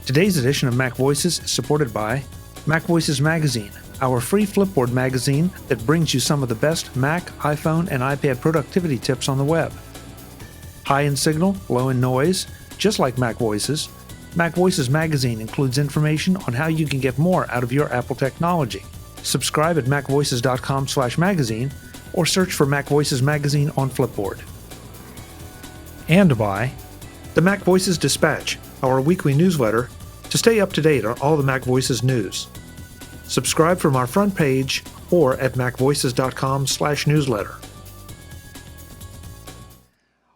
Today's edition of Mac Voices is supported by MacVoices Magazine, our free Flipboard magazine that brings you some of the best Mac, iPhone, and iPad productivity tips on the web. High in signal, low in noise, just like MacVoices, MacVoices Magazine includes information on how you can get more out of your Apple technology. Subscribe at macvoices.com/magazine or search for MacVoices Magazine on Flipboard. And by the MacVoices Dispatch, our weekly newsletter to stay up to date on all the MacVoices news. Subscribe from our front page or at macvoices.com/newsletter.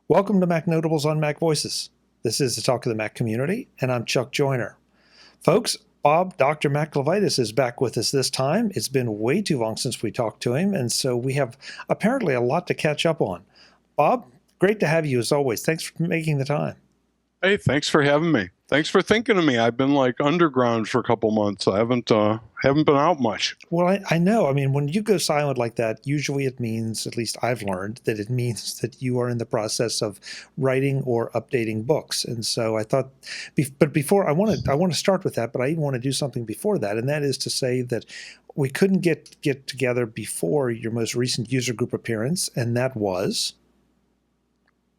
Welcome to Mac Notables on Mac Voices. This is the Talk of the Mac community, and I'm Chuck Joyner. Folks, Dr. Mac LeVitus is back with us this time. It's been way too long since we talked to him, and so we have apparently a lot to catch up on. Bob, great to have you as always. Thanks for making the time. Hey, thanks for having me. Thanks for thinking of me. I've been like underground for a couple months. I haven't been out much. Well, I know. I mean, when you go silent like that, usually it means, at least I've learned, that it means that you are in the process of writing or updating books. And so I thought, but before I want to start with that, but I even want to do something before that, and that is to say that we couldn't get together before your most recent user group appearance, and that was.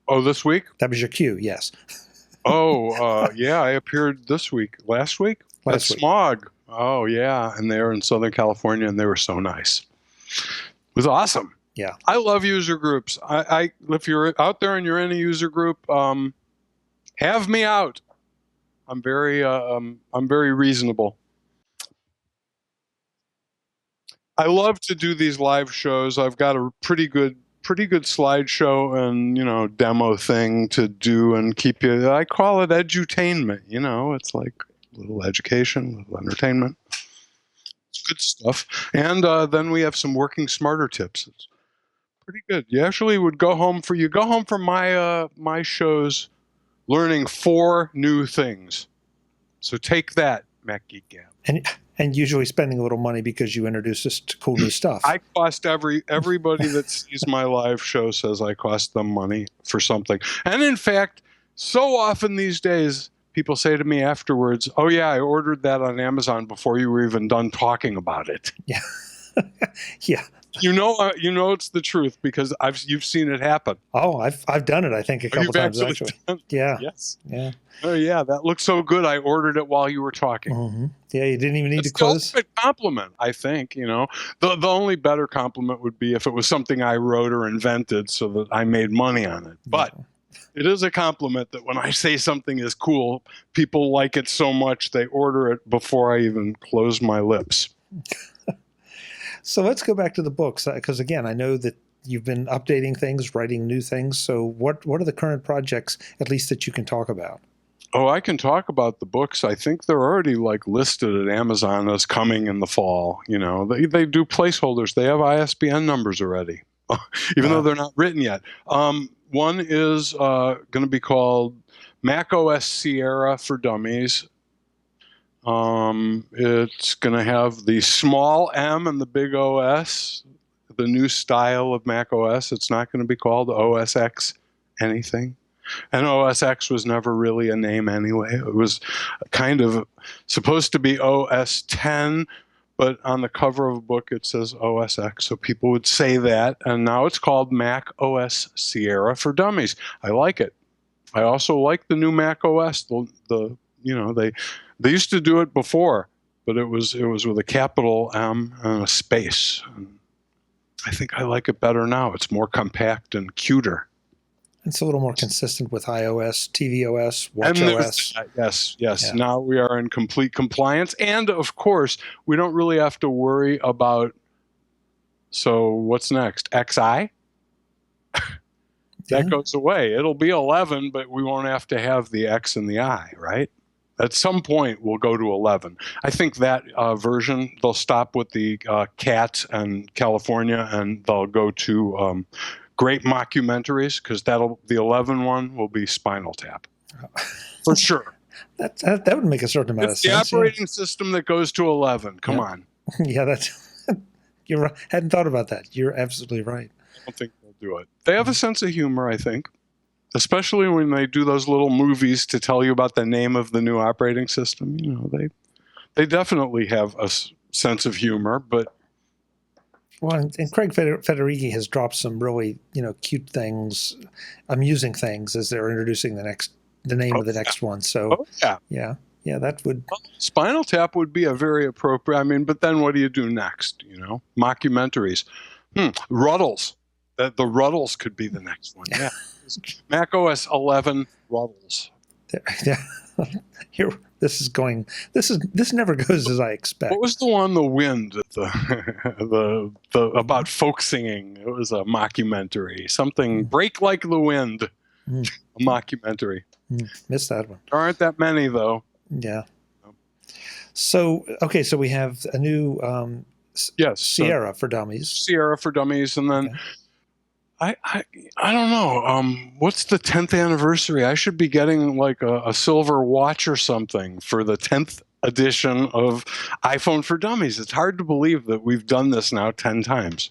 Oh, this week? That was your cue, yes. Yeah, I appeared this week. Last week? Last week. Smog. Oh, yeah. And they were in Southern California, and they were so nice. It was awesome. Yeah. I love user groups. If you're out there and you're in a user group, have me out. I'm very reasonable. I love to do these live shows. I've got a pretty good slideshow and, demo thing to do and keep you, I call it edutainment, it's like a little education, a little entertainment. It's good stuff. And then we have some working smarter tips. It's pretty good. You actually would go home from my shows learning 4 new things. So take that, Mac Geek Gab. And usually spending a little money because you introduce us to cool new stuff. I cost everybody that sees my live show says I cost them money for something. And in fact, so often these days, people say to me afterwards, "Oh yeah, I ordered that on Amazon before you were even done talking about it." Yeah, yeah. You know it's the truth because you've seen it happen. Oh, I've done it. I think a couple times actually. Yeah. Yes. Yeah. Oh yeah, that looks so good. I ordered it while you were talking. Mm-hmm. Yeah, you didn't even need That's to close. The ultimate compliment, I think. The only better compliment would be if it was something I wrote or invented so that I made money on it. But it is a compliment that when I say something is cool, people like it so much they order it before I even close my lips. So let's go back to the books, because again, I know that you've been updating things, writing new things. So what are the current projects, at least that you can talk about? Oh, I can talk about the books. I think they're already listed at Amazon as coming in the fall. They do placeholders. They have ISBN numbers already, even though they're not written yet. One is going to be called macOS Sierra for Dummies. It's going to have the small M and the big OS, the new style of macOS. It's not going to be called OS X anything. And OS X was never really a name anyway. It was kind of supposed to be OS 10, but on the cover of a book it says OS X, so people would say that. And now it's called macOS Sierra for Dummies. I like it. I also like the new macOS. They used to do it before, but it was with a capital M and a space. And I think I like it better now. It's more compact and cuter. It's a little more consistent with iOS, tvOS, watchOS. Yes. Yeah. Now we are in complete compliance. And of course, we don't really have to worry about, so what's next? XI? That goes away. It'll be 11, but we won't have to have the X and the I, right? At some point, we'll go to 11. I think that version, they'll stop with the cats and California, and they'll go to great mockumentaries, because the 11 one will be Spinal Tap. For sure. That would make a certain amount of sense. It's the operating system that goes to 11. Come on. Yeah, you're right. Hadn't thought about that. You're absolutely right. I don't think they'll do it. They have a sense of humor, I think. especially when they do those little movies to tell you about the name of the new operating system. You know, they definitely have a sense of humor, but. Well, and Craig Federighi has dropped some really, cute things, amusing things as they're introducing the name of the next one. So, yeah, that would. Well, Spinal Tap would be a very appropriate. I mean, but then what do you do next? You know, mockumentaries, Ruddles. The Ruddles could be the next one. Yeah, macOS 11 Ruddles. Yeah. Here, this never goes as I expect. What was the one, The Wind, the about folk singing? It was a mockumentary, something Break Like the Wind, a mockumentary. Missed that one. There aren't that many though. Yeah. So so we have a new Sierra for Dummies. Sierra for Dummies, and then. I don't know. What's the 10th anniversary? I should be getting like a silver watch or something for the 10th edition of iPhone for Dummies. It's hard to believe that we've done this now 10 times.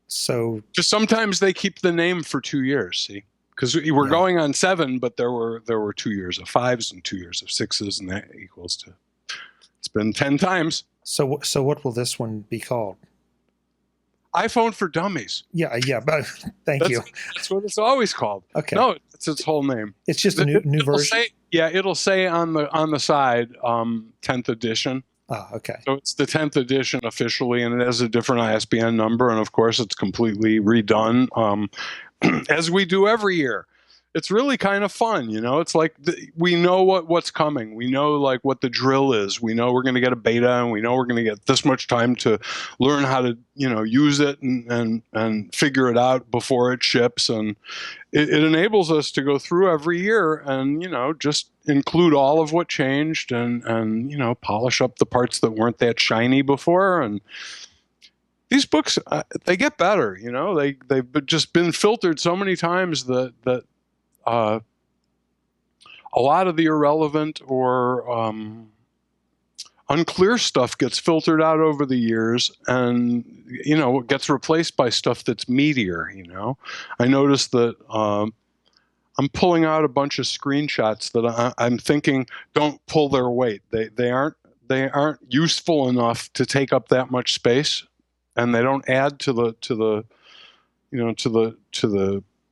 So just sometimes they keep the name for 2 years, see? Because we're going on 7, but there were 2 years of 5s and 2 years of 6s, and that equals to, it's been 10 times. So what will this one be called? iPhone for Dummies. Yeah, but thank you. That's what it's always called. Okay. No, it's its whole name. It's just a new version. It'll say on the side 10th edition. Oh, okay. So it's the 10th edition officially, and it has a different ISBN number, and of course it's completely redone, as we do every year. It's really kind of fun, you know. It's like we know what's coming. We know like what the drill is. We know we're going to get a beta, and we know we're going to get this much time to learn how to, use it and figure it out before it ships. And it enables us to go through every year and just include all of what changed and polish up the parts that weren't that shiny before. And these books, they get better. They've just been filtered so many times that. A lot of the irrelevant or unclear stuff gets filtered out over the years, and it gets replaced by stuff that's meatier. I noticed that I'm pulling out a bunch of screenshots that I'm thinking don't pull their weight. They aren't useful enough to take up that much space, and they don't add to the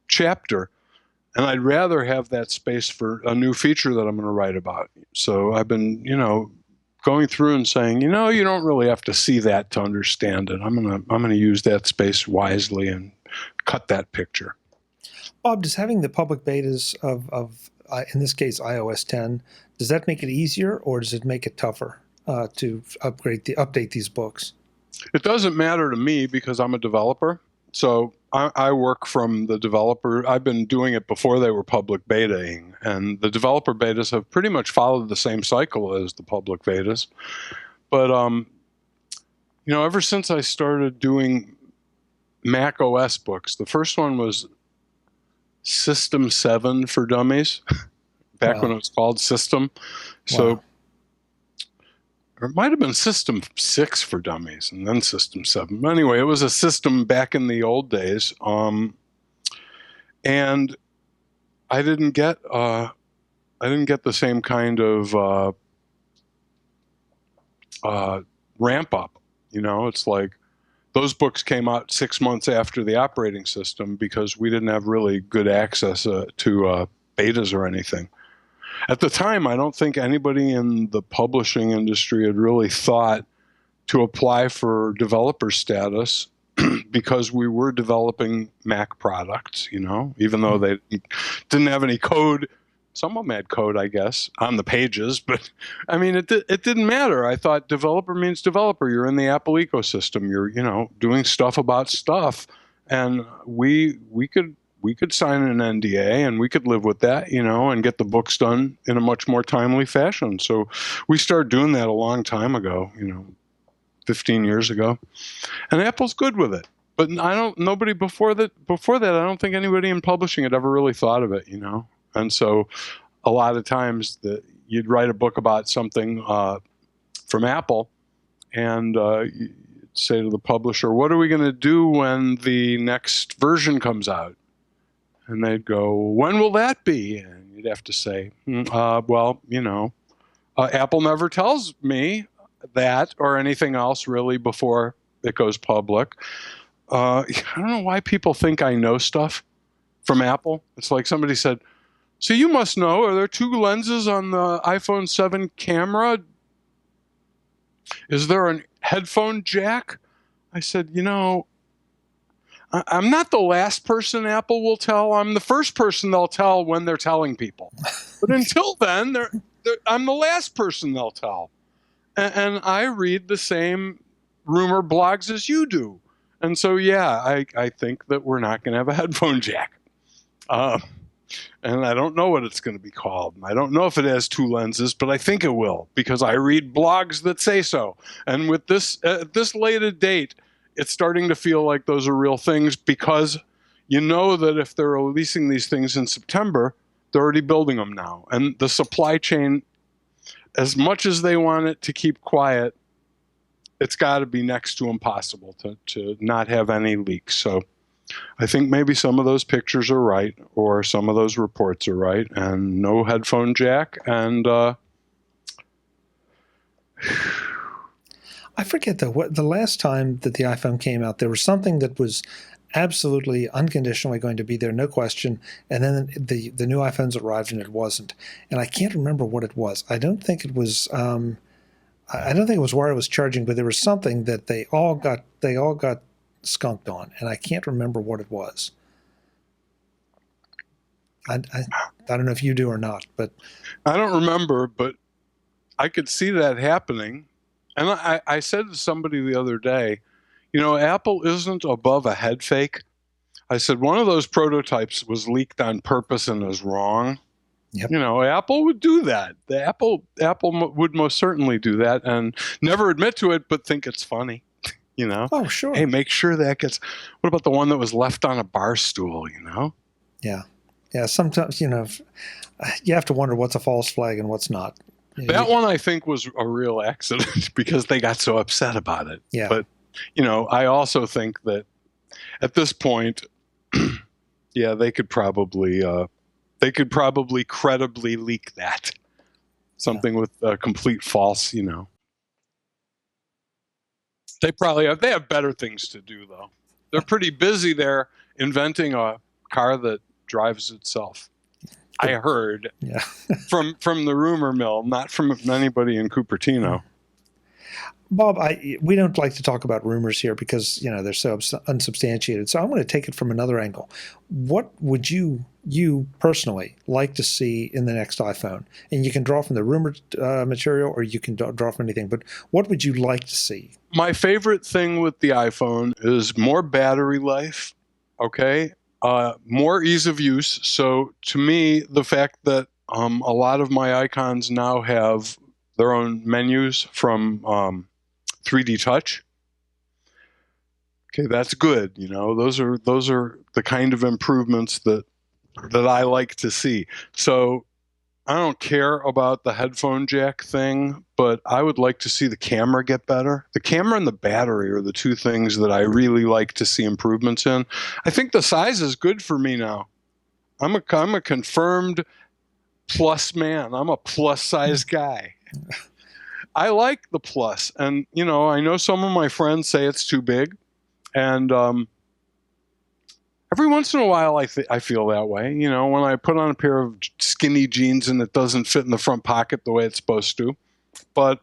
chapter. And I'd rather have that space for a new feature that I'm going to write about. So I've been, going through and saying, you don't really have to see that to understand it. I'm going to use that space wisely and cut that picture. Bob, does having the public betas of in this case iOS 10, does that make it easier or does it make it tougher to update these books? It doesn't matter to me because I'm a developer. So I work from the developer. I've been doing it before they were public betaing, and the developer betas have pretty much followed the same cycle as the public betas. But ever since I started doing Mac OS books, the first one was System 7 for Dummies, back when it was called System. So. Or it might have been System 6 for Dummies and then System 7. Anyway, it was a system back in the old days. And I didn't get the same kind of ramp up. It's like those books came out 6 months after the operating system because we didn't have really good access to betas or anything. At the time, I don't think anybody in the publishing industry had really thought to apply for developer status because we were developing Mac products, even though they didn't have any code. Some of them had code, I guess, on the pages, but I mean, it didn't matter. I thought developer means developer. You're in the Apple ecosystem. You're, doing stuff about stuff. And we could sign an NDA and we could live with that, and get the books done in a much more timely fashion. So we started doing that a long time ago, 15 years ago, and Apple's good with it. But nobody before that, I don't think anybody in publishing had ever really thought of it, And so a lot of times you'd write a book about something from Apple and you'd say to the publisher, what are we going to do when the next version comes out? And they'd go, when will that be? And you'd have to say, well, Apple never tells me that or anything else really before it goes public. I don't know why people think I know stuff from Apple. It's like somebody said, so you must know, are there 2 lenses on the iPhone 7 camera? Is there a headphone jack? I said, I'm not the last person Apple will tell. I'm the first person they'll tell when they're telling people. But until then, I'm the last person they'll tell. And I read the same rumor blogs as you do. And so, yeah, I think that we're not going to have a headphone jack. And I don't know what it's going to be called. I don't know if it has 2 lenses, but I think it will because I read blogs that say so. And with this late a date, it's starting to feel like those are real things because that if they're releasing these things in September, they're already building them now. And the supply chain, as much as they want it to keep quiet, it's got to be next to impossible to not have any leaks. So I think maybe some of those pictures are right, or some of those reports are right, and no headphone jack. And I forget the last time that the iPhone came out, there was something that was absolutely unconditionally going to be there, no question. And then the new iPhones arrived and it wasn't. And I can't remember what it was. I don't think it was. I don't think it was where I was charging, but there was something that they all got skunked on, and I can't remember what it was. I don't know if you do or not, but I don't remember, but I could see that happening. And I said to somebody the other day, Apple isn't above a head fake. I said one of those prototypes was leaked on purpose and is wrong. Yep. Apple would do that. Apple would most certainly do that and never admit to it, but think it's funny. Oh, sure. Hey, make sure that gets. What about the one that was left on a bar stool? Yeah. Sometimes you have to wonder what's a false flag and what's not. That one I think was a real accident because they got so upset about it. Yeah. But I also think that at this point, yeah, they could probably credibly leak that. Something with a complete false, They have better things to do, though. They're pretty busy there inventing a car that drives itself. I heard from the rumor mill, not from anybody in Cupertino. Bob, we don't like to talk about rumors here because they're so unsubstantiated. So I'm going to take it from another angle. What would you personally like to see in the next iPhone? And you can draw from the rumored material, or you can draw from anything. But what would you like to see? My favorite thing with the iPhone is more battery life. Okay, more ease of use. So to me, the fact that a lot of my icons now have their own menus from 3D Touch. Okay, that's good. Those are the kind of improvements that I like to see. So I don't care about the headphone jack thing, but I would like to see the camera get better. The camera and the battery are the 2 things that I really like to see improvements in. I think the size is good for me now. I'm a confirmed plus man. I'm a plus size guy. I like the plus, and I know some of my friends say it's too big, and every once in a while I feel that way. When I put on a pair of skinny jeans and it doesn't fit in the front pocket the way it's supposed to. But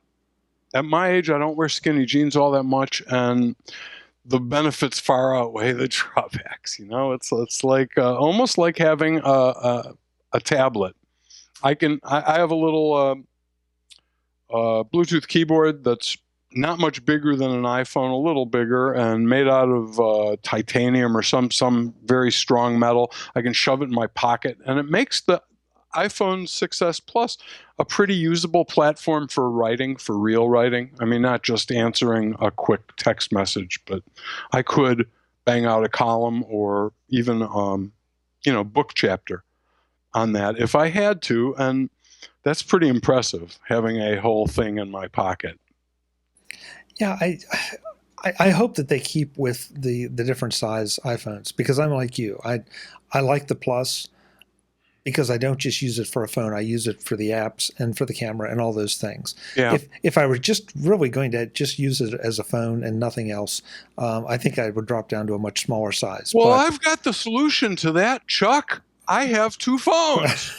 at my age, I don't wear skinny jeans all that much, and the benefits far outweigh the drawbacks. It's like almost like having a tablet. I have a little Bluetooth keyboard that's not much bigger than an iPhone, a little bigger, and made out of titanium or some very strong metal. I can shove it in my pocket, and it makes the iPhone 6S Plus a pretty usable platform for writing, for real writing. I mean, not just answering a quick text message, but I could bang out a column or even book chapter on that if I had to, and that's pretty impressive, having a whole thing in my pocket. Yeah, I hope that they keep with the different size iPhones, because I'm like you. I like the Plus because I don't just use it for a phone. I use it for the apps and for the camera and all those things. Yeah. If I were just really going to just use it as a phone and nothing else, I think I would drop down to a much smaller size. Well, But I've got the solution to that, Chuck. I have two phones.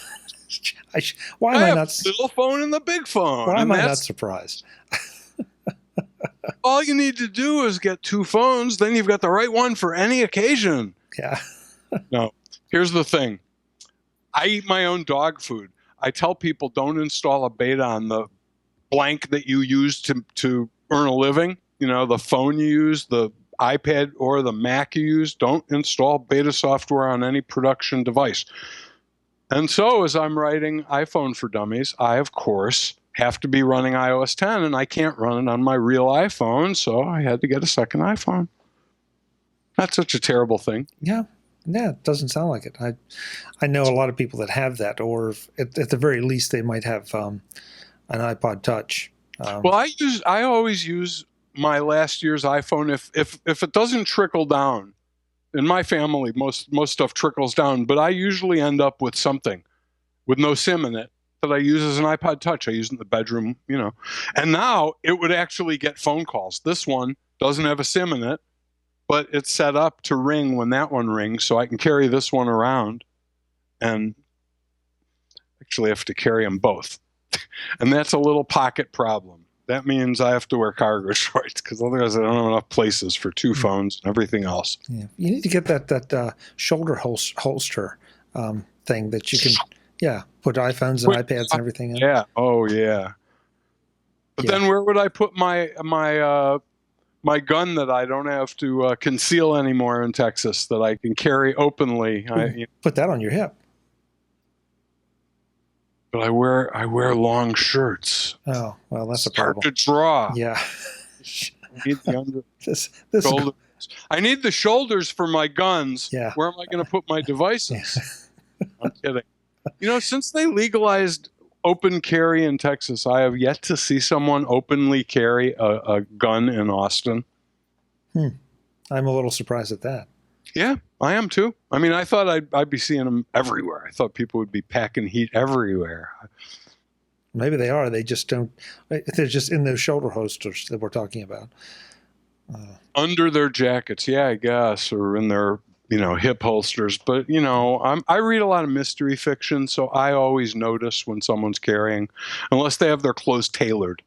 why I am I have not? the little phone and the big phone. Why am and I not surprised? all you need to do is get two phones. Then you've got the right one for any occasion. Yeah. No, here's the thing. I eat my own dog food. I tell people don't install a beta on the blank that you use to earn a living. You know, the phone you use, the iPad or the Mac you use. Don't install beta software on any production device. And so as I'm writing iPhone for Dummies, I, of course, have to be running iOS 10, and I can't run it on my real iPhone, so I had to get a second iPhone. Not such a terrible thing. Yeah. Yeah, it doesn't sound like it. I know a lot of people that have that, or at the very least, they might have an iPod Touch. Well, I always use my last year's iPhone if it doesn't trickle down. In my family, most stuff trickles down, but I usually end up with something with no SIM in it that I use as an iPod Touch. I use it in the bedroom, you know. And now it would actually get phone calls. This one doesn't have a SIM in it, but it's set up to ring when that one rings, so I can carry this one around and actually have to carry them both. And that's a little pocket problem. That means I have to wear cargo shorts because otherwise I don't have enough places for two phones and everything else. Yeah. You need to get that shoulder holster thing that you can, put iPhones and iPads and everything in. Yeah. Oh, yeah. But then where would I put my gun that I don't have to conceal anymore in Texas, that I can carry openly? Put that on your hip. But I wear long shirts. Oh, well, that's a Start problem. to draw. Yeah. I need the this shoulders. I need the shoulders for my guns. Yeah. Where am I going to put my devices? I'm kidding. You know, since they legalized open carry in Texas, I have yet to see someone openly carry a gun in Austin. I'm a little surprised at that. Yeah, I am too. I mean, I thought I'd be seeing them everywhere. I thought people would be packing heat everywhere. Maybe they are. They just don't. They're just in those shoulder holsters that we're talking about. Under their jackets, yeah, I guess, or in their hip holsters. But I read a lot of mystery fiction, so I always notice when someone's carrying, unless they have their clothes tailored.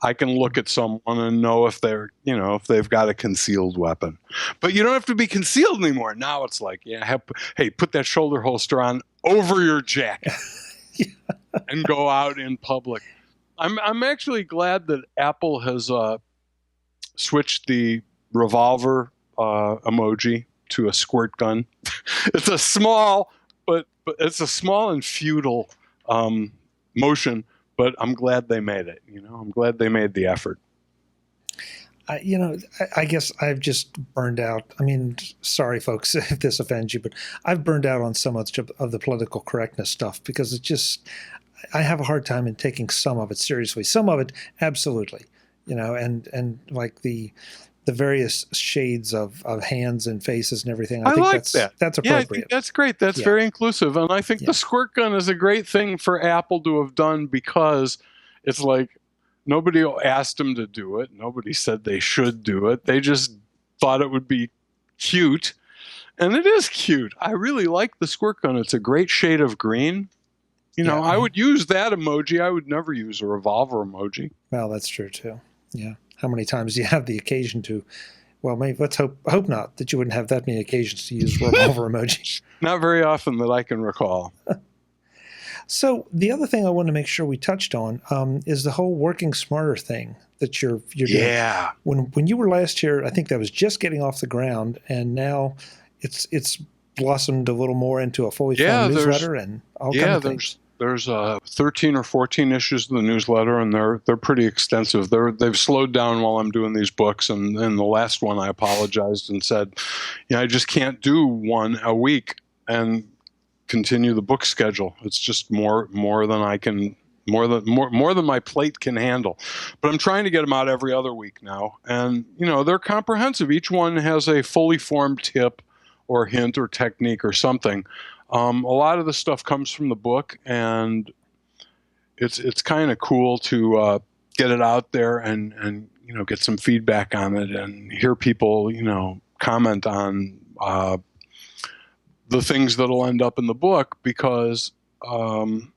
I can look at someone and know if they're, if they've got a concealed weapon. But you don't have to be concealed anymore. Now it's like, hey, put that shoulder holster on over your jacket and go out in public. I'm actually glad that Apple has switched the revolver emoji to a squirt gun. It's a small, but it's a small and futile motion. But I'm glad they made it. I'm glad they made the effort. I guess I've just burned out. I mean, sorry, folks, if this offends you, but I've burned out on so much of the political correctness stuff because it's just, I have a hard time in taking some of it seriously. Some of it, absolutely, and like the various shades of hands and faces and everything. I think like that. That's appropriate. Yeah, I think that's great. That's very inclusive. And I think the squirt gun is a great thing for Apple to have done because it's like nobody asked them to do it. Nobody said they should do it. They just thought it would be cute. And it is cute. I really like the squirt gun. It's a great shade of green. I would use that emoji. I would never use a revolver emoji. Well, that's true too. Yeah. How many times do you have the occasion to? Well, maybe let's hope not that you wouldn't have that many occasions to use revolver emoji. Not very often that I can recall. So the other thing I want to make sure we touched on is the whole working smarter thing that you're doing. Yeah. When you were last here, I think that was just getting off the ground, and now it's blossomed a little more into a fully formed newsletter and all kinds of things. There's 13 or 14 issues of the newsletter, and they're pretty extensive. They've slowed down while I'm doing these books, and in the last one I apologized and said, I just can't do one a week and continue the book schedule. It's just more than I can more than my plate can handle. But I'm trying to get them out every other week now. And, they're comprehensive. Each one has a fully formed tip or hint or technique or something. A lot of the stuff comes from the book, and it's kind of cool to get it out there and get some feedback on it and hear people, comment on the things that'll end up in the book, because the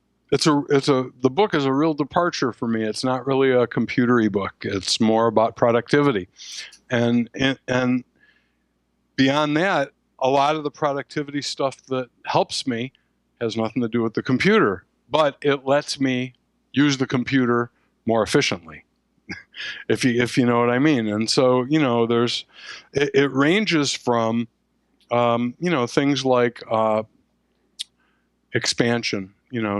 book is a real departure for me. It's not really a computery book. It's more about productivity, and beyond that, a lot of the productivity stuff that helps me has nothing to do with the computer, but it lets me use the computer more efficiently, if you know what I mean. And so, it ranges from, things like expansion,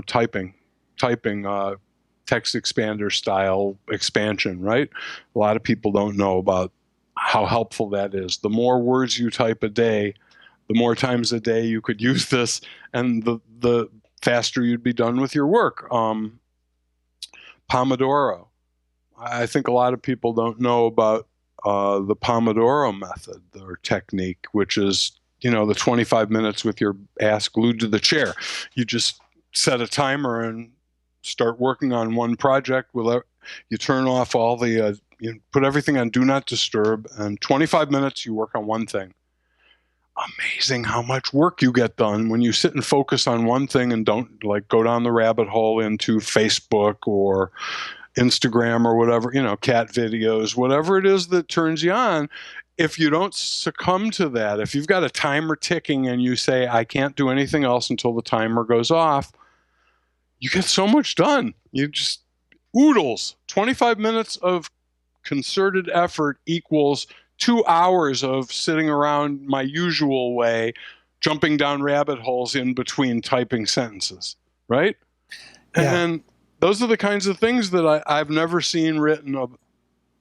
typing, text expander style expansion, right? A lot of people don't know about how helpful that is. The more words you type a day, the more times a day you could use this, and the faster you'd be done with your work. Pomodoro. I think a lot of people don't know about the Pomodoro method or technique, which is, the 25 minutes with your ass glued to the chair. You just set a timer and start working on one project. You turn off all the, you put everything on Do Not Disturb, and 25 minutes you work on one thing. Amazing how much work you get done when you sit and focus on one thing and don't go down the rabbit hole into Facebook or Instagram or whatever, cat videos, whatever it is that turns you on. If you don't succumb to that, if you've got a timer ticking and you say, I can't do anything else until the timer goes off, you get so much done. You just oodles. 25 minutes of concerted effort equals 2 hours of sitting around my usual way, jumping down rabbit holes in between typing sentences, right? Yeah. And those are the kinds of things that I've never seen written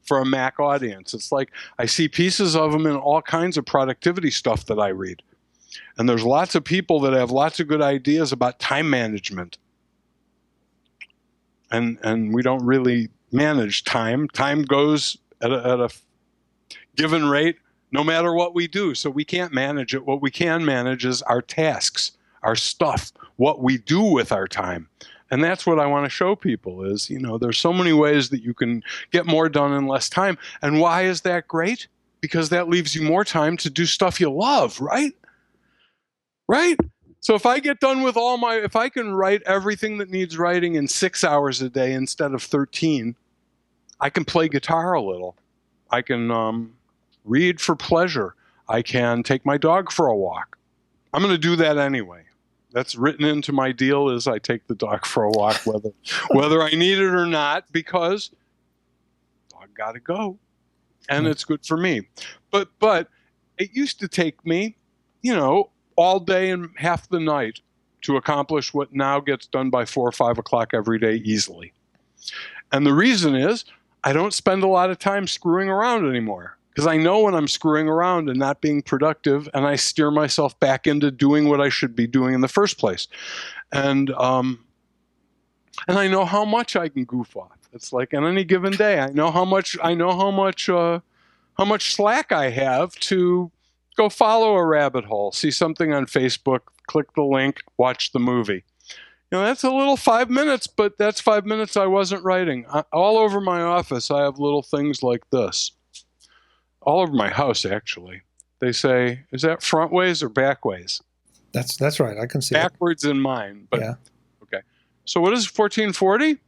for a Mac audience. It's like I see pieces of them in all kinds of productivity stuff that I read. And there's lots of people that have lots of good ideas about time management. And we don't really manage time. Time goes at a given rate no matter what we do. So we can't manage it. What we can manage is our tasks, our stuff, what we do with our time. And that's what I want to show people is, there's so many ways that you can get more done in less time. And why is that great? Because that leaves you more time to do stuff you love, right? Right? So if I get done with if I can write everything that needs writing in 6 hours a day instead of 13, I can play guitar a little. I can read for pleasure. I can take my dog for a walk. I'm going to do that anyway. That's written into my deal is I take the dog for a walk, whether I need it or not, because dog got to go. And it's good for me. But it used to take me, all day and half the night to accomplish what now gets done by 4 or 5 o'clock every day easily. And the reason is I don't spend a lot of time screwing around anymore, because I know when I'm screwing around and not being productive, and I steer myself back into doing what I should be doing in the first place. And I know how much I can goof off. It's like on any given day, I know how much slack I have to go follow a rabbit hole, see something on Facebook, click the link, watch the movie. That's a little 5 minutes, but that's 5 minutes I wasn't writing. All over my office, I have little things like this. All over my house, actually. They say, is that front ways or back ways? That's right. I can see backwards in mine. But, yeah. Okay. So what is 1440?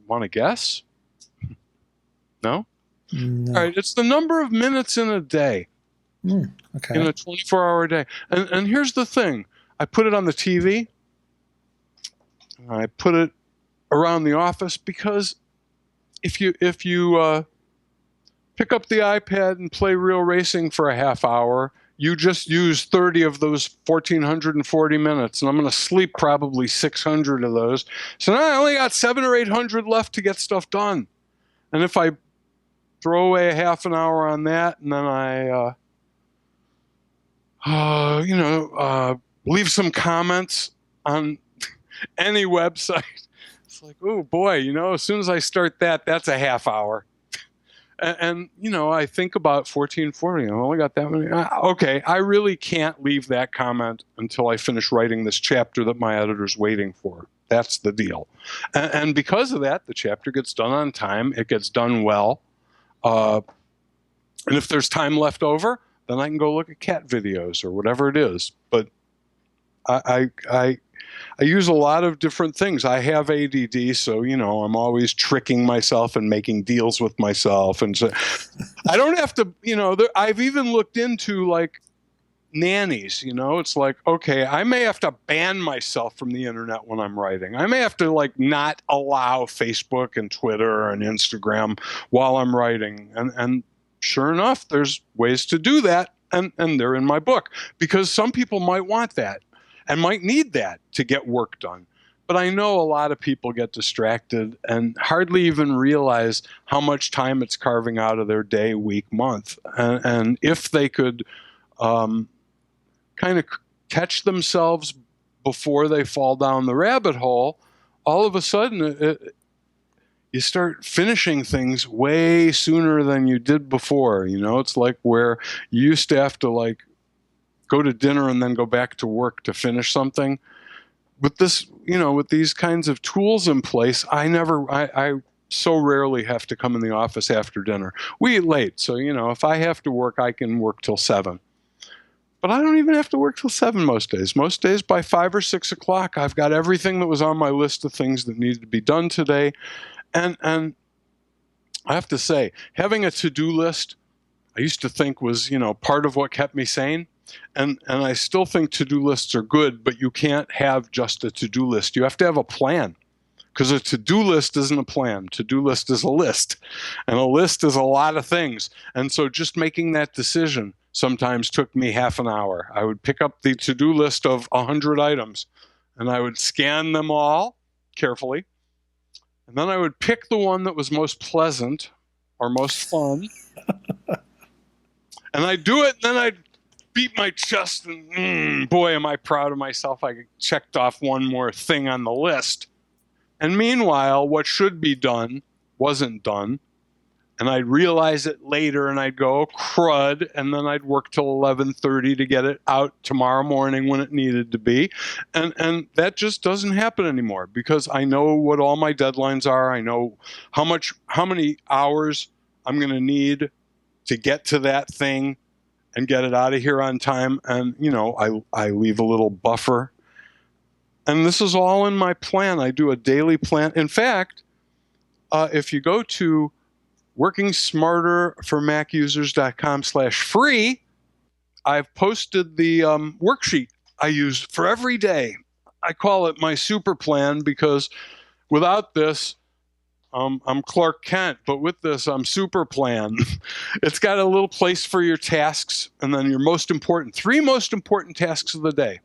Want to guess? No? No. All right. It's the number of minutes in a day. Okay. In a 24-hour day. And here's the thing. I put it on the TV. I put it around the office because if you pick up the iPad and play Real Racing for a half hour, you just use 30 of those 1,440 minutes, and I'm going to sleep probably 600 of those. So now I only got 700 or 800 left to get stuff done. And if I throw away a half an hour on that, and then I, leave some comments on any website. It's like, oh boy, as soon as I start that, that's a half hour. And I think about 1440. I've only got that many. Okay, I really can't leave that comment until I finish writing this chapter that my editor's waiting for. That's the deal. And because of that, the chapter gets done on time. It gets done well. And if there's time left over, then I can go look at cat videos or whatever it is. But I use a lot of different things. I have ADD, so, I'm always tricking myself and making deals with myself. And so I don't have to, I've even looked into like nannies, it's like, okay, I may have to ban myself from the internet when I'm writing. I may have to like not allow Facebook and Twitter and Instagram while I'm writing. And sure enough, there's ways to do that. And they're in my book because some people might want that and might need that to get work done. But I know a lot of people get distracted and hardly even realize how much time it's carving out of their day, week, month. And if they could kind of catch themselves before they fall down the rabbit hole, all of a sudden you start finishing things way sooner than you did before. It's like where you used to have to like go to dinner and then go back to work to finish something. With this, with these kinds of tools in place, I so rarely have to come in the office after dinner. We eat late, so, if I have to work, I can work till 7. But I don't even have to work till 7 most days. Most days by 5 or 6 o'clock, I've got everything that was on my list of things that needed to be done today. And I have to say, having a to-do list, I used to think was, part of what kept me sane. And I still think to-do lists are good, but you can't have just a to-do list. You have to have a plan, because a to-do list isn't a plan. To-do list is a list, and a list is a lot of things. And so just making that decision sometimes took me half an hour. I would pick up the to-do list of 100 items, and I would scan them all carefully. And then I would pick the one that was most pleasant or most fun. And I'd do it, and then I'd beat my chest, and boy, am I proud of myself. I checked off one more thing on the list. And meanwhile, what should be done wasn't done. And I'd realize it later, and I'd go, crud, and then I'd work till 11:30 to get it out tomorrow morning when it needed to be. And that just doesn't happen anymore, because I know what all my deadlines are. I know how many hours I'm going to need to get to that thing and get it out of here on time. And, I leave a little buffer. And this is all in my plan. I do a daily plan. In fact, if you go to workingsmarterformacusers.com/free, I've posted the worksheet I use for every day. I call it my super plan, because without this, I'm Clark Kent, but with this, I'm super plan. It's got a little place for your tasks, and then your three most important tasks of the day.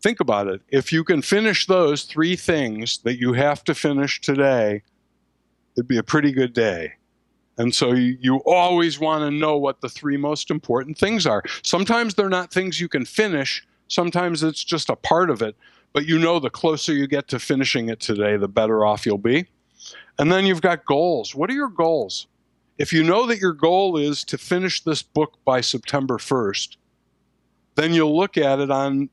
Think about it. If you can finish those 3 things that you have to finish today, it'd be a pretty good day. And so you always want to know what the 3 most important things are. Sometimes they're not things you can finish. Sometimes it's just a part of it. But the closer you get to finishing it today, the better off you'll be. And then you've got goals. What are your goals? If you know that your goal is to finish this book by September 1st, then you'll look at it on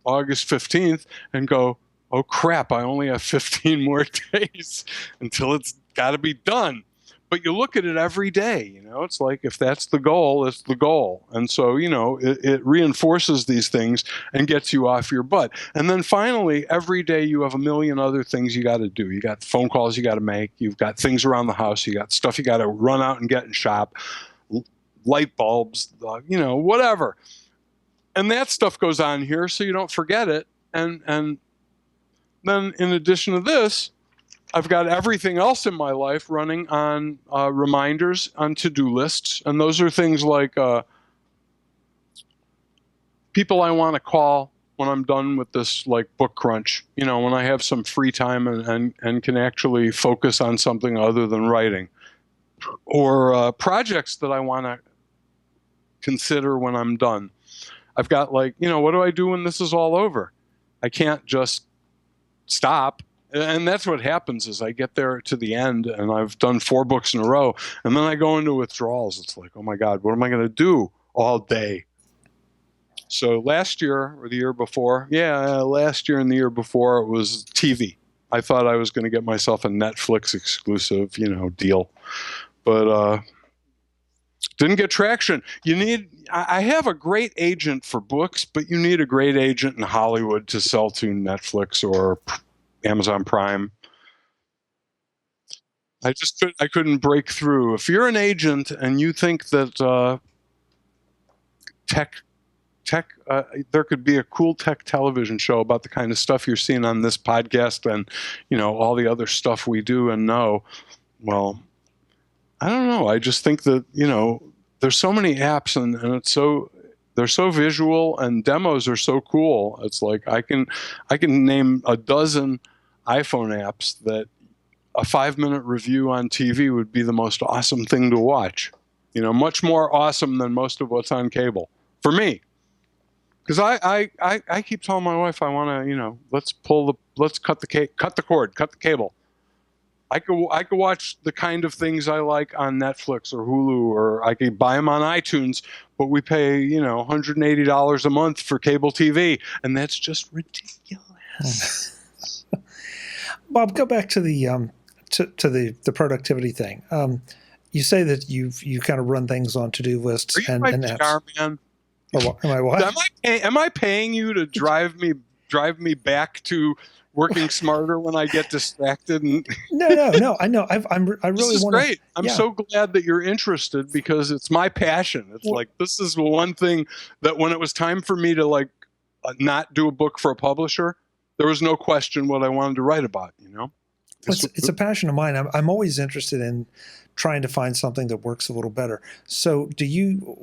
August 15th and go, oh crap, I only have 15 more days until it's got to be done. But you look at it every day, it's like, if that's the goal, it's the goal. And so, it reinforces these things and gets you off your butt. And then finally, every day you have a million other things you got to do. You got phone calls you got to make. You've got things around the house. You got stuff you got to run out and get and shop, light bulbs, whatever. And that stuff goes on here so you don't forget it. And then in addition to this, I've got everything else in my life running on reminders on to-do lists. And those are things like people I want to call when I'm done with this like book crunch, when I have some free time and can actually focus on something other than writing. Or projects that I want to consider when I'm done. I've got like, what do I do when this is all over? I can't just stop. And that's what happens is I get there to the end and I've done 4 books in a row, and then I go into withdrawals. It's like, oh my God, what am I going to do all day? So last year or the year before, last year and the year before, it was TV. I thought I was going to get myself a Netflix exclusive, deal, but didn't get traction. I have a great agent for books, but you need a great agent in Hollywood to sell to Netflix or Amazon Prime. I couldn't break through. If you're an agent and you think that there could be a cool tech television show about the kind of stuff you're seeing on this podcast and all the other stuff we do and know, well, I don't know. I just think that there's so many apps and they're so visual and demos are so cool. It's like I can name a dozen iPhone apps that a 5-minute review on TV would be the most awesome thing to watch. Much more awesome than most of what's on cable for me. Because I keep telling my wife I want to let's cut the cord, cut the cable. I could watch the kind of things I like on Netflix or Hulu, or I could buy them on iTunes, but we pay $180 a month for cable TV, and that's just ridiculous. Bob, go back to the the productivity thing. You say that you kind of run things on to-do lists and apps. Man? Or am I what? Am I paying you to drive me back to working smarter when I get distracted? No. I know. I really this is want. Great. I'm so glad that you're interested because it's my passion. It's like this is the one thing that when it was time for me to not do a book for a publisher, there was no question what I wanted to write about. It's a passion of mine. I'm always interested in trying to find something that works a little better. So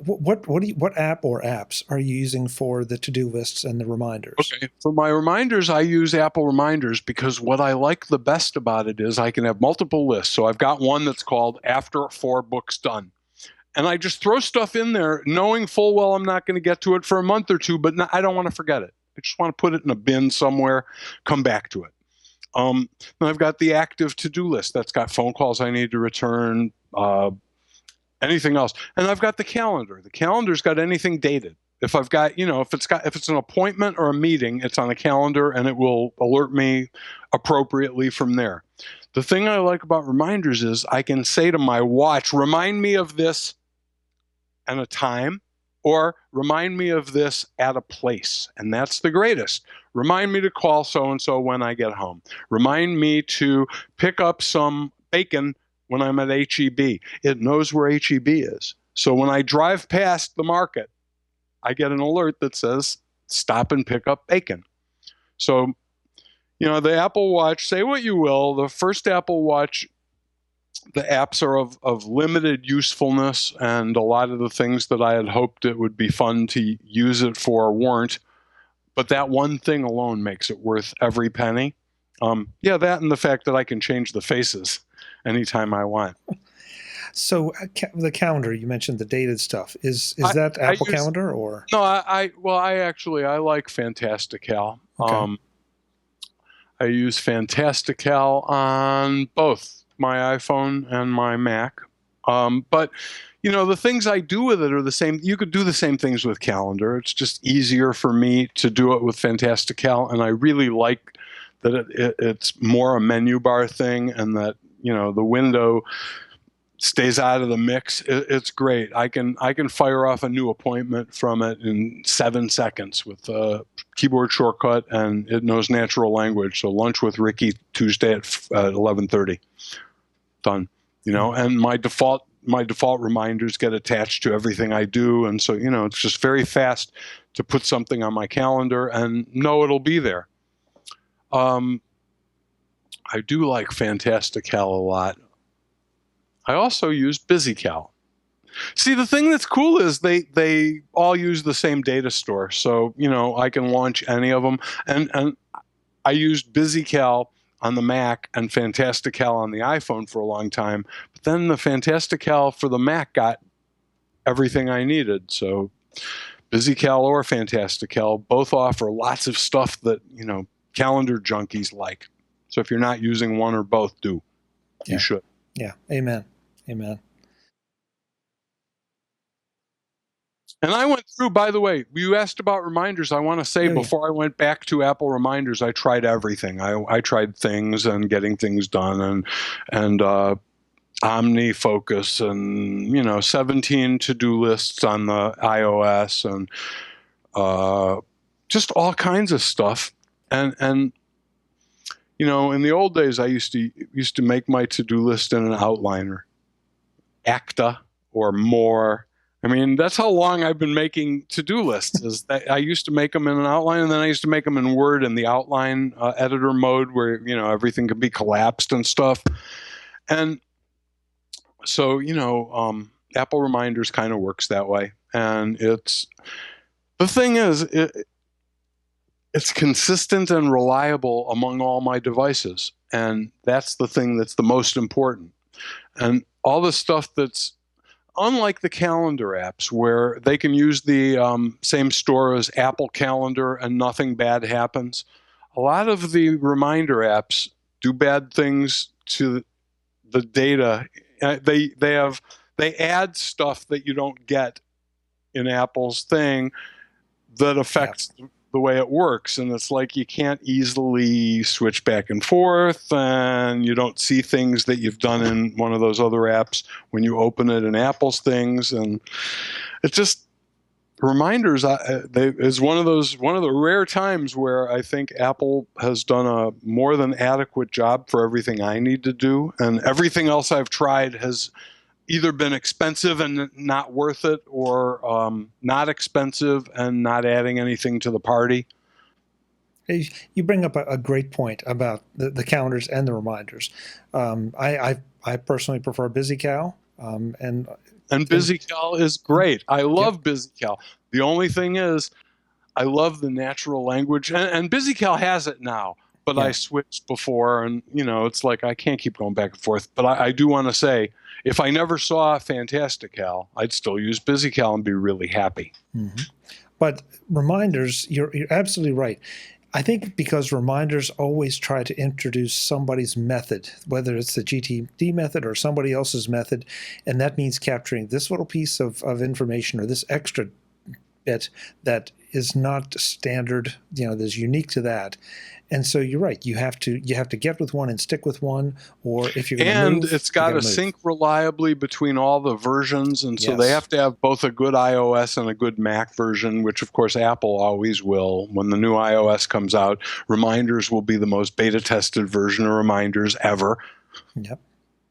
what app or apps are you using for the to-do lists and the reminders? Okay. For my reminders, I use Apple Reminders because what I like the best about it is I can have multiple lists. So I've got one that's called After 4 Books Done. And I just throw stuff in there knowing full well I'm not going to get to it for a month or two, but I don't want to forget it. I just want to put it in a bin somewhere, come back to it. Then I've got the active to-do list that's got phone calls I need to return, anything else. And I've got the calendar. The calendar's got anything dated. If I've got, if it's an appointment or a meeting, it's on a calendar and it will alert me appropriately from there. The thing I like about reminders is I can say to my watch, remind me of this and a time, or remind me of this at a place. And that's the greatest. Remind me to call so-and-so when I get home. Remind me to pick up some bacon when I'm at H-E-B. It knows where H-E-B is. So when I drive past the market, I get an alert that says, stop and pick up bacon. So, the Apple Watch, say what you will, the first Apple Watch, the apps are of limited usefulness, and a lot of the things that I had hoped it would be fun to use it for weren't. But that one thing alone makes it worth every penny. That and the fact that I can change the faces anytime I want. So the calendar, you mentioned the dated stuff. Is that Apple Calendar or? No, I like Fantastical. Okay. I use Fantastical on both my iPhone and my Mac. But the things I do with it are the same. You could do the same things with Calendar. It's just easier for me to do it with Fantastical, and I really like that it's more a menu bar thing, and that the window stays out of the mix. It's great. I can fire off a new appointment from it in 7 seconds with a keyboard shortcut, and it knows natural language. So lunch with Ricky Tuesday at 11:30. Done. And my default reminders get attached to everything I do, and so it's just very fast to put something on my calendar and know it'll be there. I do like Fantastical a lot. I also use BusyCal. See, the thing that's cool is they all use the same data store, so I can launch any of them. And I used BusyCal on the Mac and Fantastical on the iPhone for a long time, but then the Fantastical for the Mac got everything I needed. So BusyCal or Fantastical both offer lots of stuff that, calendar junkies like. So if you're not using one or both, do. Yeah. You should. Yeah. Amen. Amen. And I went through, by the way, you asked about reminders. I want to say before I went back to Apple reminders, I tried everything. I tried things and getting things done and OmniFocus and, 17 to-do lists on the iOS and just all kinds of stuff. And in the old days, I used to make my to-do list in an outliner, Acta or more. I mean, that's how long I've been making to-do lists. Is that I used to make them in an outline, and then I used to make them in Word in the outline editor mode, where everything could be collapsed and stuff. And so Apple Reminders kind of works that way, and the thing is, it's consistent and reliable among all my devices, and that's the thing that's the most important. And all the stuff that's unlike the calendar apps, where they can use the same store as Apple Calendar and nothing bad happens, a lot of the reminder apps do bad things to the data. They add stuff that you don't get in Apple's thing that affects the way it works, and it's like you can't easily switch back and forth, and you don't see things that you've done in one of those other apps when you open it in Apple's things. And it's just reminders is one of the rare times where I think Apple has done a more than adequate job for everything I need to do, and everything else I've tried has either been expensive and not worth it, or not expensive and not adding anything to the party. You bring up a great point about the calendars and the reminders. I personally prefer BusyCal, and BusyCal is great. I love BusyCal. The only thing is, I love the natural language, and BusyCal has it now. But I switched before, and it's like I can't keep going back and forth. But I do want to say, if I never saw Fantastical, I'd still use BusyCal and be really happy. Mm-hmm. But reminders, you're absolutely right. I think because reminders always try to introduce somebody's method, whether it's the GTD method or somebody else's method, and that means capturing this little piece of information or this extra bit that is not standard, that's unique to that. And so you're right. You have to get with one and stick with one, or if you're going to move, it's got to sync reliably between all the versions, and so they have to have both a good iOS and a good Mac version, which of course Apple always will. When the new iOS comes out, Reminders will be the most beta tested version of Reminders ever. Yep.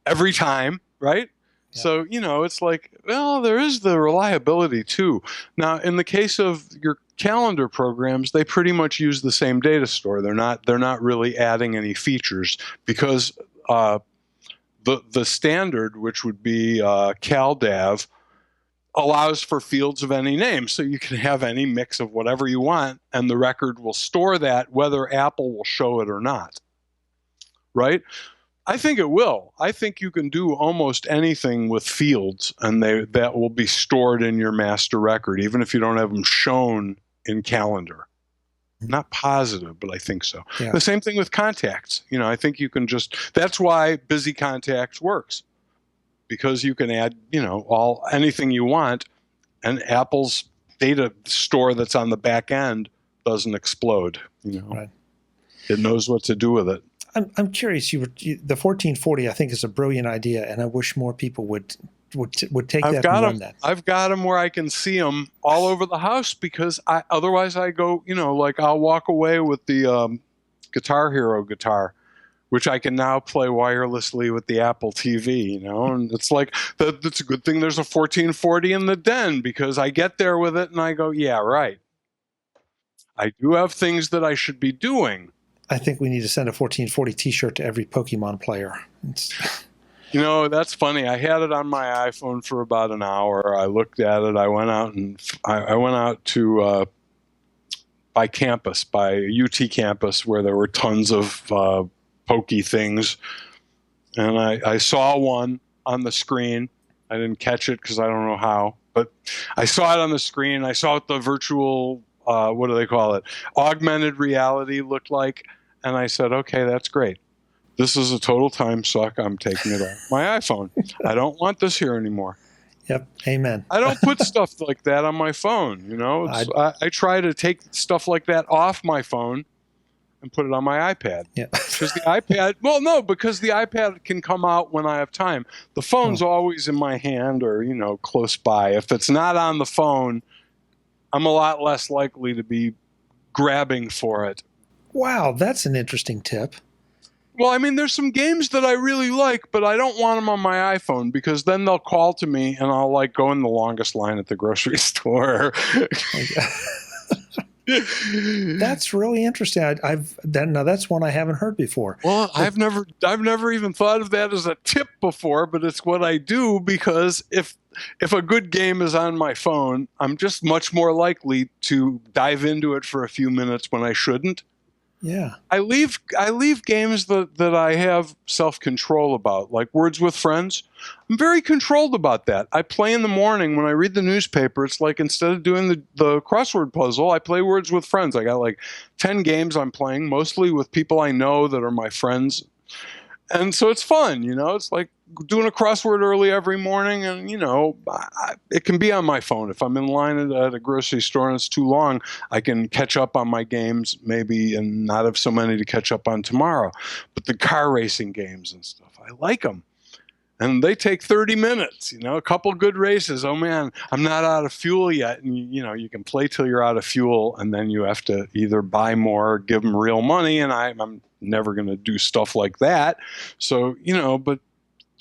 Every time, right? Yep. So it's like, well, there is the reliability too. Now, in the case of your calendar programs, they pretty much use the same data store. They're not really adding any features, because the standard, which would be CalDAV, allows for fields of any name, so you can have any mix of whatever you want, and the record will store that whether Apple will show it or not. Right? I think it will. I think you can do almost anything with fields, and that will be stored in your master record, even if you don't have them shown in calendar. Not positive, but I think so. Yeah. The same thing with contacts. I think you can that's why BusyContacts works, because you can add, anything you want, and Apple's data store that's on the back end doesn't explode. Right. It knows what to do with it. I'm curious. The 1440, I think, is a brilliant idea, and I wish more people would take that and run that. I've got them where I can see them all over the house, because otherwise I go, like I'll walk away with the Guitar Hero guitar, which I can now play wirelessly with the Apple TV, and it's like, that's a good thing there's a 1440 in the den, because I get there with it and I go, yeah, right. I do have things that I should be doing. I think we need to send a 1440 t-shirt to every Pokemon player. That's funny. I had it on my iPhone for about an hour. I looked at it. I went out to by UT campus, where there were tons of Pokey things, and I saw one on the screen, I didn't catch it because I don't know how, but I saw it on the screen. I saw what the virtual, what do they call it? Augmented reality looked like. And I said, okay, that's great. This is a total time suck. I'm taking it off my iPhone. I don't want this here anymore. Yep. Amen. I don't put stuff like that on my phone. You know, I try to take stuff like that off my phone and put it on my iPad. Yeah. Because the iPad, because the iPad can come out when I have time. The phone's always in my hand or, you know, close by. If it's not on the phone, I'm a lot less likely to be grabbing for it. Wow, that's an interesting tip. Well, I mean, there's some games that I really like, but I don't want them on my iPhone because then they'll call to me and I'll like go in the longest line at the grocery store. That's really interesting. Now that's one I haven't heard before. Well, I've never even thought of that as a tip before, but it's what I do because if a good game is on my phone, I'm just much more likely to dive into it for a few minutes when I shouldn't. Yeah. I leave games that I have self-control about, like Words with Friends. I'm very controlled about that. I play in the morning when I read the newspaper. It's like instead of doing the crossword puzzle, I play Words with Friends. I got like 10 games I'm playing, mostly with people I know that are my friends. And so it's fun, you know, it's like doing a crossword early every morning. And, you know, it can be on my phone. If I'm in line at a grocery store and it's too long, I can catch up on my games maybe and not have so many to catch up on tomorrow. But the car racing games and stuff, I like them. And they take 30 minutes, you know, a couple good races. Oh, man, I'm not out of fuel yet. And, you know, you can play till you're out of fuel, and then you have to either buy more or give them real money. And I'm never going to do stuff like that. So, you know, but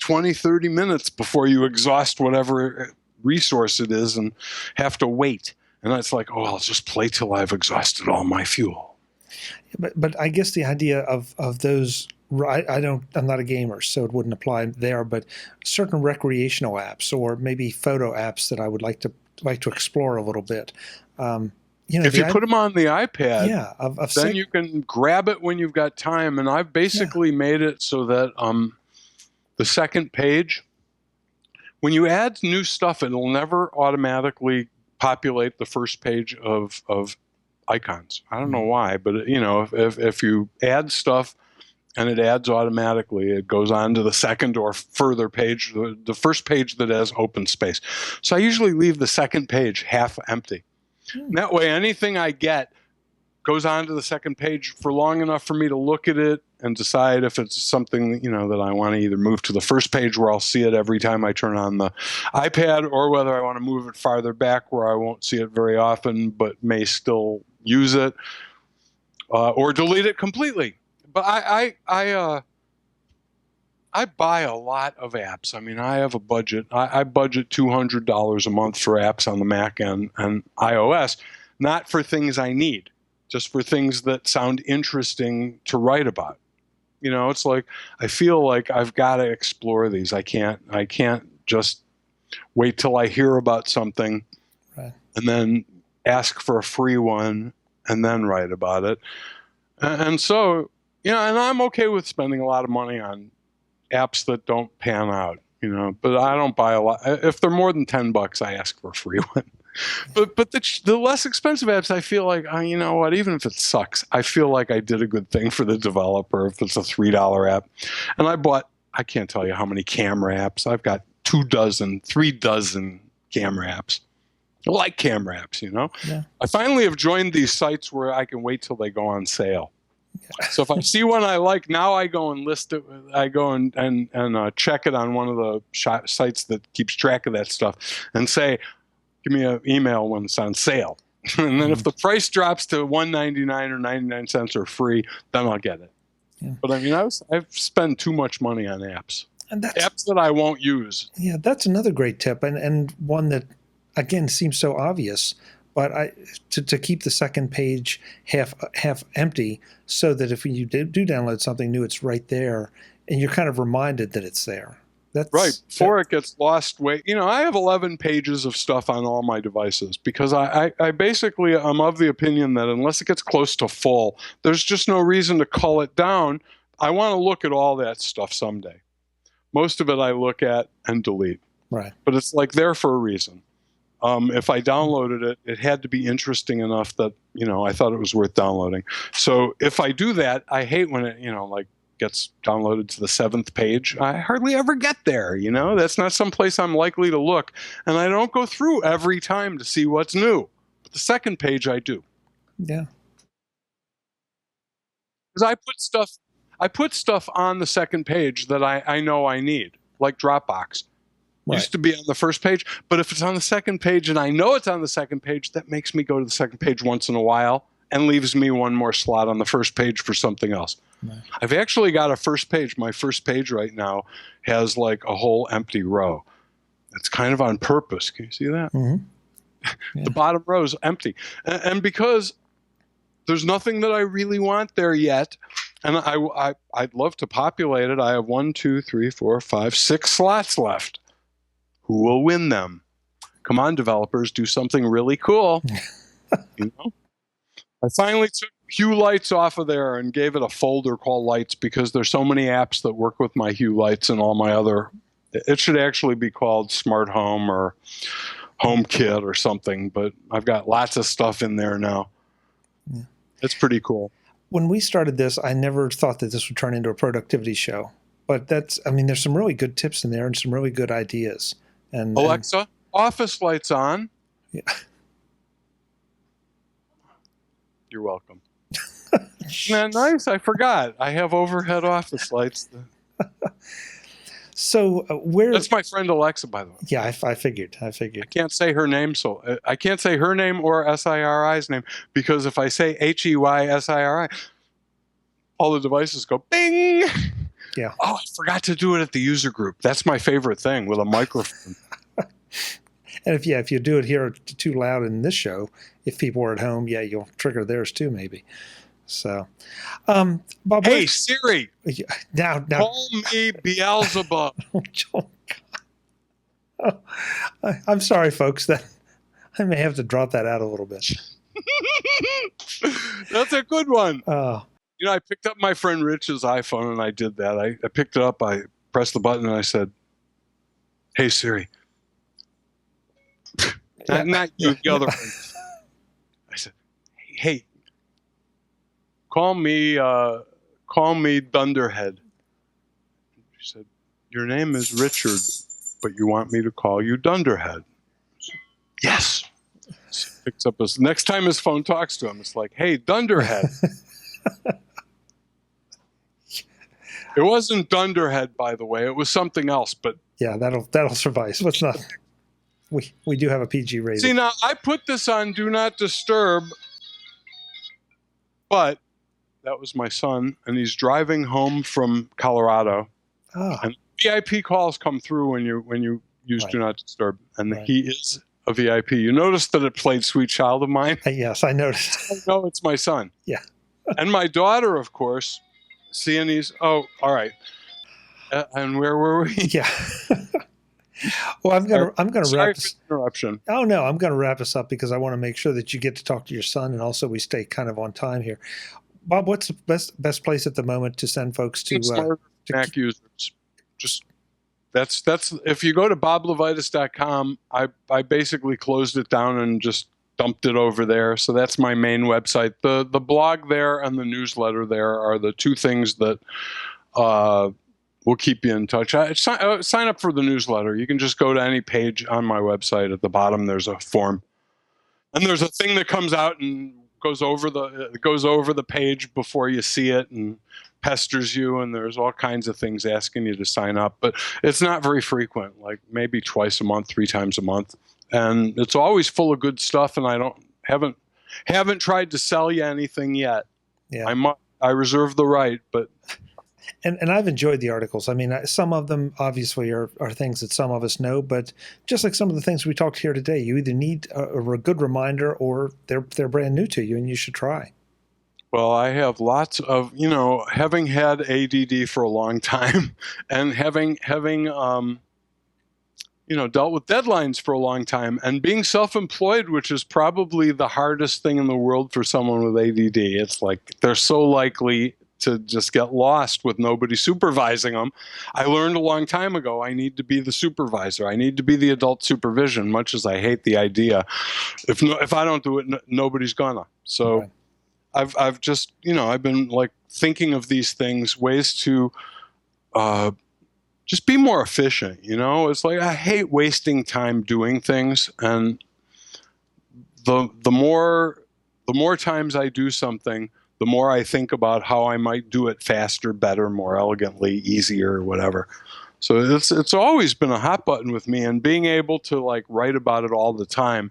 20, 30 minutes before you exhaust whatever resource it is and have to wait. And it's like, oh, I'll just play till I've exhausted all my fuel. But I guess the idea of those, I'm not a gamer, so it wouldn't apply there, but certain recreational apps or maybe photo apps that I would like to explore a little bit. You know, if you put them on the iPad, then you can grab it when you've got time. And I've basically made it so that the second page, when you add new stuff, it'll never automatically populate the first page of icons. I don't know why, but you know, if you add stuff and it adds automatically, it goes on to the second or further page, the first page that has open space. So I usually leave the second page half empty. That way, anything I get goes on to the second page for long enough for me to look at it and decide if it's something, you know, that I want to either move to the first page where I'll see it every time I turn on the iPad, or whether I want to move it farther back where I won't see it very often but may still use it, or delete it completely. But I buy a lot of apps. I mean, I have a budget. I budget $200 a month for apps on the Mac and iOS, not for things I need, just for things that sound interesting to write about. You know, it's like I feel like I've got to explore these. I can't just wait till I hear about something and then ask for a free one and then write about it. And so, you know, and I'm okay with spending a lot of money on apps that don't pan out, you know, but I don't buy a lot. If they're more than $10, I ask for a free one. But the less expensive apps, I feel like, you know what, even if it sucks, I feel like I did a good thing for the developer if it's a $3 app. And I can't tell you how many camera apps. I've got 3 dozen camera apps. I like camera apps, you know. Yeah. I finally have joined these sites where I can wait till they go on sale. So if I see one I like, now I go and list it. I go and check it on one of the sites that keeps track of that stuff and say, give me an email when it's on sale. And then if the price drops to $1.99 or 99 cents or free, then I'll get it. Yeah. But I mean, I've spent too much money on apps. And apps that I won't use. Yeah, that's another great tip, and one that, again, seems so obvious. But to keep the second page half empty, so that if you do download something new, it's right there, and you're kind of reminded that it's there. That's right. Before it gets lost. You know, I have 11 pages of stuff on all my devices because I basically am of the opinion that unless it gets close to full, there's just no reason to cull it down. I want to look at all that stuff someday. Most of it I look at and delete. Right. But it's like there for a reason. If I downloaded it, it had to be interesting enough that, I thought it was worth downloading. So if I do that, I hate when it, like gets downloaded to the 7th page. I hardly ever get there, That's not someplace I'm likely to look. And I don't go through every time to see what's new. But the 2nd page I do. Yeah. Because I put stuff on the 2nd page that I know I need, like Dropbox. Right. Used to be on the 1st page, but if it's on the 2nd page and I know it's on the 2nd page, that makes me go to the 2nd page once in a while and leaves me one more slot on the 1st page for something else. Right. I've actually got a 1st page. My 1st page right now has like a whole empty row. It's kind of on purpose. Can you see that? Mm-hmm. Yeah. The bottom row is empty. And because there's nothing that I really want there yet, and I'd love to populate it. I have 1, 2, 3, 4, 5, 6 slots left. Who will win them? Come on, developers, do something really cool. I finally took Hue Lights off of there and gave it a folder called Lights because there's so many apps that work with my Hue Lights and all my other. It should actually be called Smart Home or HomeKit or something, but I've got lots of stuff in there now. Yeah. It's pretty cool. When we started this, I never thought that this would turn into a productivity show. But there's some really good tips in there and some really good ideas. And Alexa, office lights on. Yeah. You're welcome. Isn't that nice? I forgot. I have overhead office lights. So That's my friend Alexa, by the way. Yeah, I figured. I can't say her name, so I can't say her name or SIRI's name because if I say HEYSIRI, all the devices go bing. Yeah. Oh, I forgot to do it at the user group. That's my favorite thing with a microphone. And if you do it here too loud in this show, if people are at home, you'll trigger theirs too, maybe. So, Bob. Hey, Siri. Now. Call me Beelzebub. I'm sorry, folks. That I may have to drop that out a little bit. That's a good one. I picked up my friend Rich's iPhone and I did that. I picked it up, I pressed the button and I said, "Hey Siri." Not you, the other one. I said, "Hey, call me Dunderhead." She said, "Your name is Richard, but you want me to call you Dunderhead?" Said, "Yes." So he picks up next time his phone talks to him, it's like, "Hey, Dunderhead." It wasn't Dunderhead, by the way. It was something else, but yeah, that'll suffice. What's not? We do have a PG rating. See, now I put this on Do Not Disturb, but that was my son, and he's driving home from Colorado. Oh. And VIP calls come through when you use Right. Do Not Disturb, and Right. he is a VIP. You noticed that it played Sweet Child of Mine? Yes, I noticed. I know it's my son. Yeah. And my daughter, of course, seeing these. Oh, all right. And where were we? Yeah. Well, I'm gonna Sorry wrap for this. the interruption. Oh no, I'm gonna wrap this up because I want to make sure that you get to talk to your son, and also we stay kind of on time here. Bob, what's the best place at the moment to send folks to? Mac users. Just that's if you go to boblevitus.com, I basically closed it down and just dumped it over there. So that's my main website. The blog there and the newsletter there are the two things that will keep you in touch. Sign up for the newsletter. You can just go to any page on my website. At the bottom, there's a form, and there's a thing that comes out and goes over the page before you see it and pesters you. And there's all kinds of things asking you to sign up, but it's not very frequent. Like maybe twice a month, 3 times a month, and it's always full of good stuff. And I haven't tried to sell you anything yet. Yeah, I reserve the right, but. And I've enjoyed the articles. I mean, some of them obviously are things that some of us know, but just like some of the things we talked here today, you either need a good reminder or they're brand new to you and you should try. Well, I have lots of, having had ADD for a long time and having dealt with deadlines for a long time and being self-employed, which is probably the hardest thing in the world for someone with ADD. It's like they're so likely to just get lost with nobody supervising them. I learned a long time ago I need to be the supervisor. I need to be the adult supervision, much as I hate the idea. If I don't do it, nobody's gonna. So Right. I've just, I've been like thinking of these things, ways to just be more efficient. It's like I hate wasting time doing things, and the more times I do something, the more I think about how I might do it faster, better, more elegantly, easier, whatever. So it's always been a hot button with me, and being able to like write about it all the time,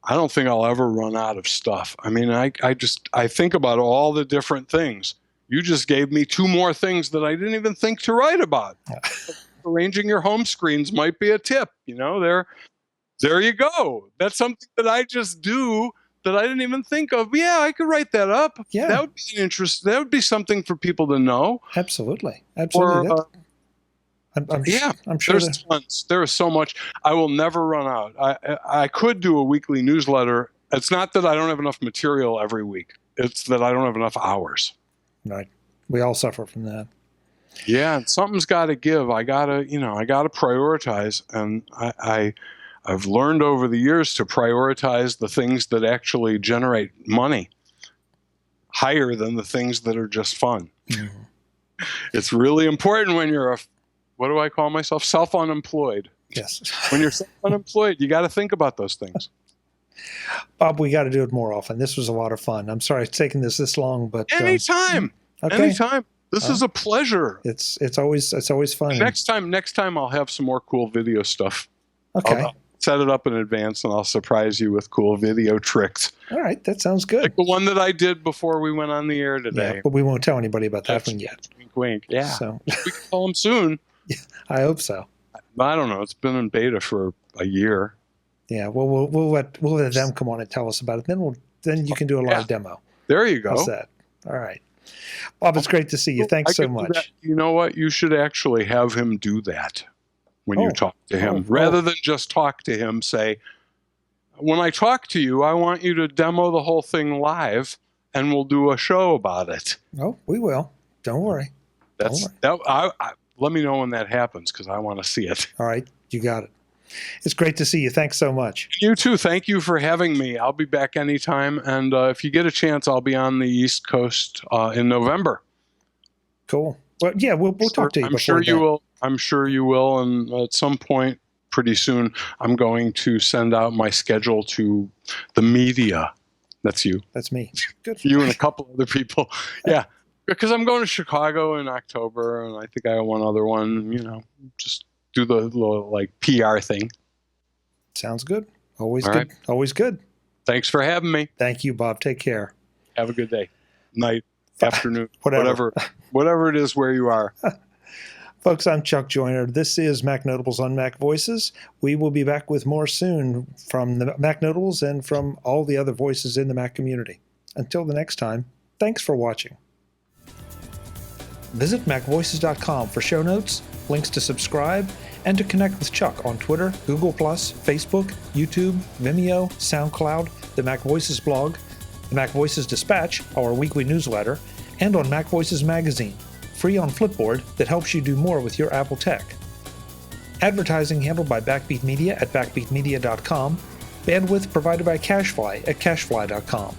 I don't think I'll ever run out of stuff. I mean, I think about all the different things. You just gave me 2 more things that I didn't even think to write about. Arranging your home screens might be a tip. There you go. That's something that I just do that I didn't even think of. Yeah, I could write that up. Yeah. That would be interesting. That would be something for people to know. Absolutely. Or, I'm sure there's tons. There is so much. I will never run out. I could do a weekly newsletter. It's not that I don't have enough material every week. It's that I don't have enough hours. Right. We all suffer from that. Yeah, and something's got to give. I gotta prioritize, and I've learned over the years to prioritize the things that actually generate money higher than the things that are just fun. Mm-hmm. It's really important when you're what do I call myself? Self-unemployed. Yes. When you're self-unemployed, you got to think about those things. Bob, we got to do it more often. This was a lot of fun. I'm sorry it's taken this long, but Anytime. Okay. Anytime. This is a pleasure. It's always fun. Next time I'll have some more cool video stuff. Okay. I'll set it up in advance, and I'll surprise you with cool video tricks. All right, that sounds good. Like the one that I did before we went on the air today. Yeah, but we won't tell anybody about that one yet. Wink, wink. Yeah. So We can tell them soon. I hope so. I don't know. It's been in beta for a year. Yeah. Well, we'll let them come on and tell us about it. Then you can do a live demo. There you go. How's that? All right. Bob, it's great to see you. Thanks so much. You know what? You should actually have him do that when you talk to him. Rather than just talk to him, say, when I talk to you, I want you to demo the whole thing live, and we'll do a show about it. Oh, we will. Don't worry. Let me know when that happens, because I want to see it. All right. You got it. It's great to see you. Thanks so much. You too. Thank you for having me. I'll be back anytime. And if you get a chance, I'll be on the East Coast in November. Cool. Well, yeah, we'll talk to you. I'm sure you will. I'm sure you will. And at some point pretty soon, I'm going to send out my schedule to the media. That's you. That's me. Good. You and a couple other people. Yeah. Because I'm going to Chicago in October, and I think I have one other one, just do the little PR thing. Sounds good. Always All good. right. Always good. Thanks for having me. Thank you, Bob. Take care. Have a good day. Night, afternoon, Whatever it is where you are. Folks, I'm Chuck Joyner. This is Mac Notables on Mac Voices. We will be back with more soon from the Mac Notables and from all the other voices in the Mac community. Until the next time, thanks for watching. Visit MacVoices.com for show notes, links to subscribe, and to connect with Chuck on Twitter, Google+, Facebook, YouTube, Vimeo, SoundCloud, the Mac Voices blog, the Mac Voices Dispatch, our weekly newsletter, and on MacVoices Magazine, free on Flipboard that helps you do more with your Apple tech. Advertising handled by Backbeat Media at backbeatmedia.com, bandwidth provided by CacheFly at cachefly.com.